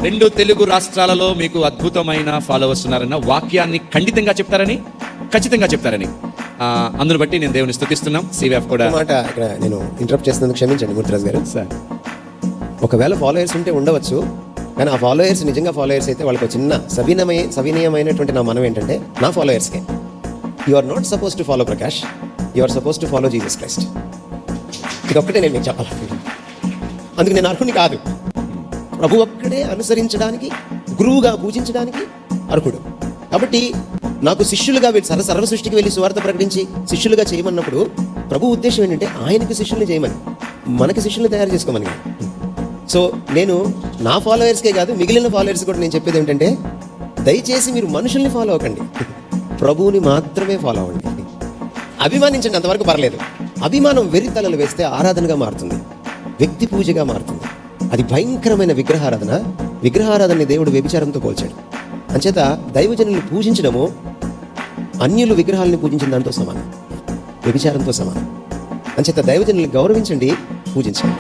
2 తెలుగు రాష్ట్రాలలో మీకు అద్భుతమైన ఫాలోవర్స్ ఉన్నారన్న వాక్యాన్ని ఖచ్చితంగా చెప్తారని అందును బట్టి నేను దేవుని స్తుతిస్తున్నాం. సివిఎఫ్ కూడా మాట ఇక్కడ నేను ఇంటరప్ట్ చేసినందుకు క్షమించండి మూర్తిరాజు గారు. సార్, ఒకవేళ ఫాలోయర్స్ ఉంటే ఉండవచ్చు, కానీ ఆ ఫాలోయర్స్ నిజంగా ఫాలోయర్స్ అయితే వాళ్ళకి చిన్న సవినయమైనటువంటి నా మనం ఏంటంటే, నా ఫాలోయర్స్కే you are not suppose to follow Prakash, you are suppose to follow Jesus Christ. ఇది ఒక్కటే నేను మీకు చెప్పాలనుకుంటున్నాను. అందుకు నేను అర్హుని కాదు, ప్రభు ఒక్కడే అనుసరించడానికి, గురువుగా పూజించడానికి అర్హుడు. కాబట్టి నాకు శిష్యులుగా సర్వ సృష్టికి వెళ్ళి సువార్త ప్రకటించి శిష్యులుగా చేయమన్నప్పుడు ప్రభు ఉద్దేశం ఏంటంటే ఆయనకు శిష్యుల్ని చేయమని, మనకి శిష్యుల్ని తయారు చేసుకోమని. సో నేను నా ఫాలోయర్స్కే కాదు, మిగిలిన ఫాలోయర్స్ కూడా నేను చెప్పేది ఏంటంటే, దయచేసి మీరు మనుషుల్ని ఫాలో అవ్వకండి, ప్రభువుని మాత్రమే ఫాలో అవ్వండి. అభిమానించండి, అంతవరకు పర్లేదు. అభిమానం వెర్రితలలు వేస్తే ఆరాధనగా మారుతుంది, వ్యక్తి పూజగా మారుతుంది. అది భయంకరమైన విగ్రహారాధనని దేవుడు వ్యభిచారంతో పోల్చాడు. అంచేత దైవజనుల్ని పూజించడము అన్యులు విగ్రహాలను పూజించిన దాంతో సమానం, వ్యభిచారంతో సమానం. అంచేత దైవజనుల్ని గౌరవించండి, పూజించండి.